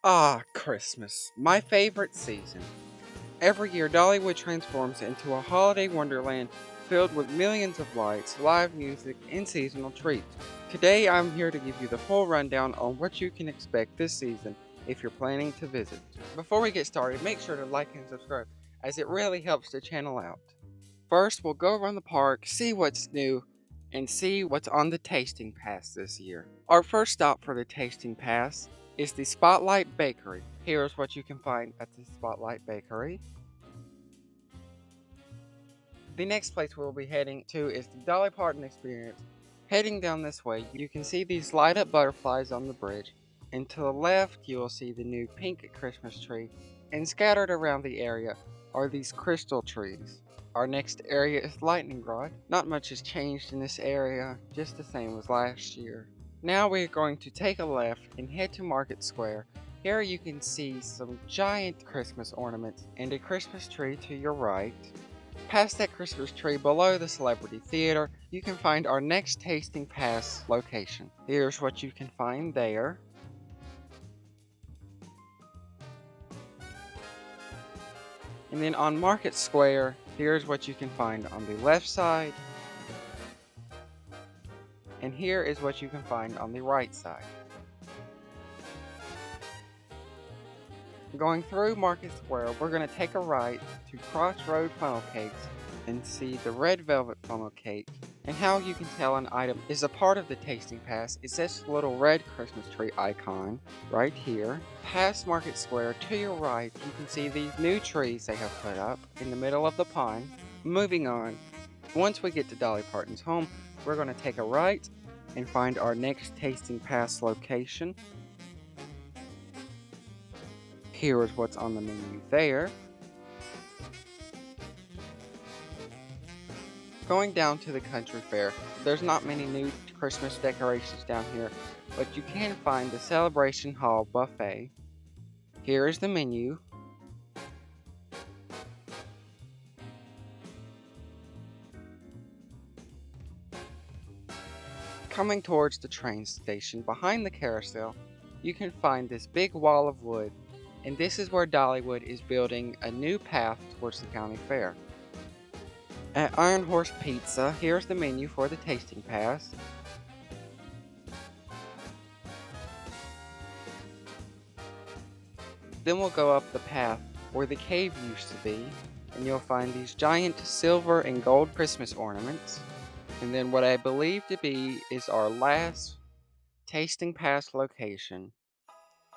Ah, Christmas, my favorite season. Every year, Dollywood transforms into a holiday wonderland filled with millions of lights, live music, and seasonal treats. Today, I'm here to give you the full rundown on what you can expect this season if you're planning to visit. Before we get started, make sure to like and subscribe, as it really helps the channel out. First, we'll go around the park, see what's new, and see what's on the tasting pass this year. Our first stop for the tasting pass is the Spotlight Bakery. Here's what you can find at the Spotlight Bakery. The next place we'll be heading to is the Dolly Parton Experience. Heading down this way, you can see these light up butterflies on the bridge, and to the left you will see the new pink Christmas tree, and scattered around the area are these crystal trees. Our next area is Lightning Rod. Not much has changed in this area, just the same as last year. Now we're going to take a left and head to Market Square. Here you can see some giant Christmas ornaments and a Christmas tree to your right. Past that Christmas tree below the Celebrity Theater, you can find our next Tasting Pass location. Here's what you can find there. And then on Market Square, here's what you can find on the left side. And here is what you can find on the right side. Going through Market Square, we're going to take a right to Crossroad Funnel Cakes and see the red velvet funnel cake. And how you can tell an item is a part of the tasting pass is this little red Christmas tree icon right here. Past Market Square to your right, you can see these new trees they have put up in the middle of the pond. Moving on, once we get to Dolly Parton's home, we're going to take a right and find our next tasting pass location. Here is what's on the menu there. Going down to the country fair, there's not many new Christmas decorations down here, but you can find the Celebration Hall buffet. Here is the menu. Coming towards the train station, behind the carousel, you can find this big wall of wood, and this is where Dollywood is building a new path towards the county fair. At Iron Horse Pizza, here's the menu for the tasting pass. Then we'll go up the path where the cave used to be, and you'll find these giant silver and gold Christmas ornaments. And then what I believe to be is our last tasting pass location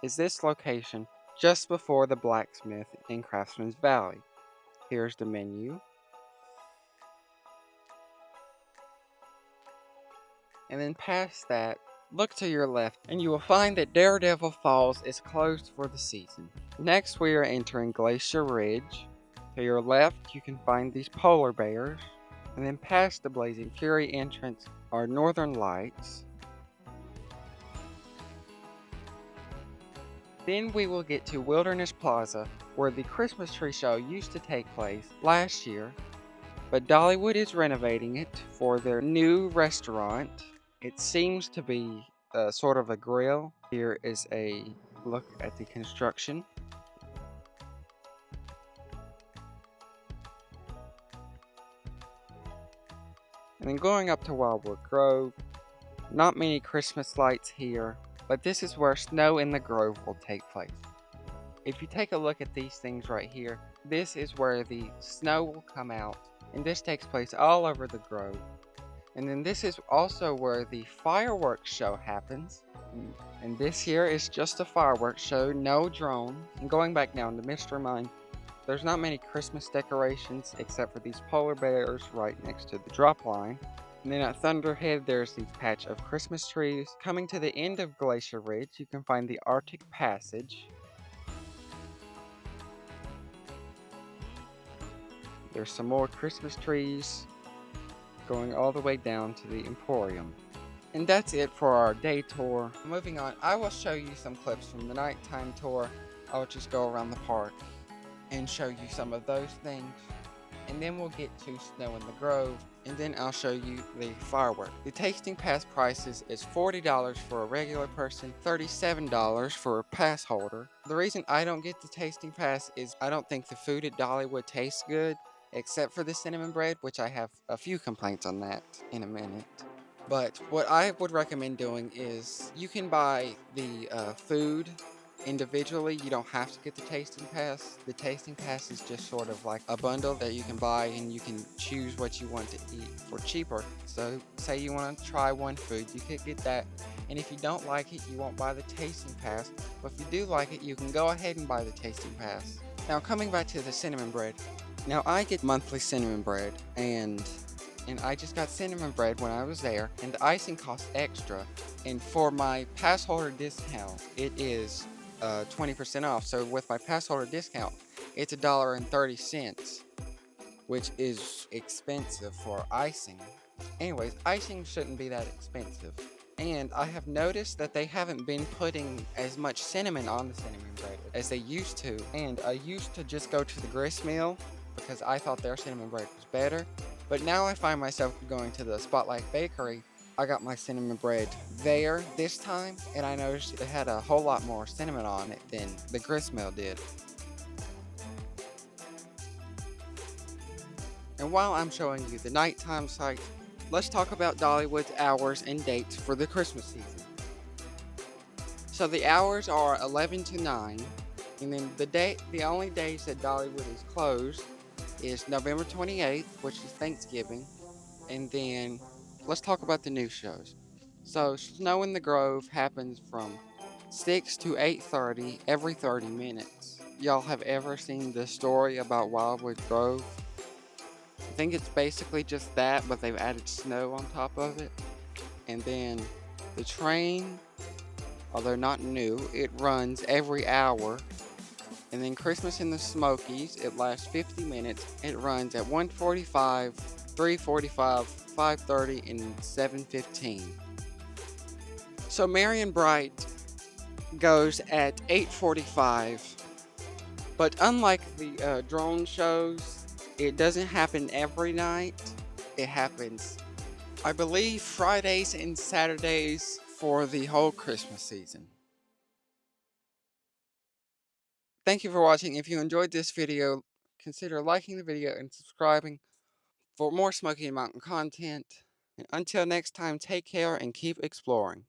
is this location just before the blacksmith in Craftsman's Valley. Here's the menu. And then past that, look to your left and you will find that Daredevil Falls is closed for the season. Next we are entering Glacier Ridge. To your left you can find these polar bears. And then past the Blazing Fury entrance are Northern Lights. Then we will get to Wilderness Plaza, where the Christmas tree show used to take place last year, but Dollywood is renovating it for their new restaurant. It seems to be sort of a grill. Here is a look at the construction. And then going up to Wildwood Grove, not many Christmas lights here, but this is where Snow in the Grove will take place. If you take a look at these things right here, this is where the snow will come out, and this takes place all over the grove. And then this is also where the fireworks show happens. And this here is just a fireworks show, no drone. And going back down to Mystery Mine, there's not many Christmas decorations except for these polar bears right next to the drop line. And then at Thunderhead, there's the patch of Christmas trees. Coming to the end of Glacier Ridge, you can find the Arctic Passage. There's some more Christmas trees going all the way down to the Emporium. And that's it for our day tour. Moving on, I will show you some clips from the nighttime tour. I'll just go around the park and show you some of those things. And then we'll get to Snow in the Grove, and then I'll show you the firework. The tasting pass prices is $40 for a regular person, $37 for a pass holder. The reason I don't get the tasting pass is I don't think the food at Dollywood tastes good, except for the cinnamon bread, which I have a few complaints on that in a minute. But what I would recommend doing is you can buy the food individually. You don't have to get the tasting pass. The tasting pass is just sort of like a bundle that you can buy and you can choose what you want to eat for cheaper. So say you want to try one food, you could get that. And if you don't like it, you won't buy the tasting pass. But if you do like it, you can go ahead and buy the tasting pass. Now coming back to the cinnamon bread. Now I get monthly cinnamon bread and I just got cinnamon bread when I was there, and the icing costs extra. And for my pass holder discount, it is 20% off. So with my pass holder discount, it's $1.30, which is expensive for icing. Anyways, icing shouldn't be that expensive. And I have noticed that they haven't been putting as much cinnamon on the cinnamon bread as they used to. And I used to just go to the grist mill because I thought their cinnamon bread was better. But now I find myself going to the Spotlight Bakery. I got my cinnamon bread there this time, and I noticed it had a whole lot more cinnamon on it than the grist mill did. And while I'm showing you the nighttime sight, let's talk about Dollywood's hours and dates for the Christmas season. So the hours are 11 to 9, and then the only days that Dollywood is closed is November 28th, which is Thanksgiving, and then let's talk about the new shows. So Snow in the Grove happens from 6 to 8:30 every 30 minutes. Y'all have ever seen the story about Wildwood Grove? I think it's basically just that, but they've added snow on top of it. And then the train, although not new, it runs every hour. And then Christmas in the Smokies, it lasts 50 minutes. It runs at 1:45, 3:45, 5:30, and 7:15. So Marion Bright goes at 8:45, but unlike the drone shows, it doesn't happen every night. It happens, I believe, Fridays and Saturdays for the whole Christmas season. Thank you for watching. If you enjoyed this video, consider liking the video and subscribing for more Smoky Mountain content. And until next time, take care and keep exploring.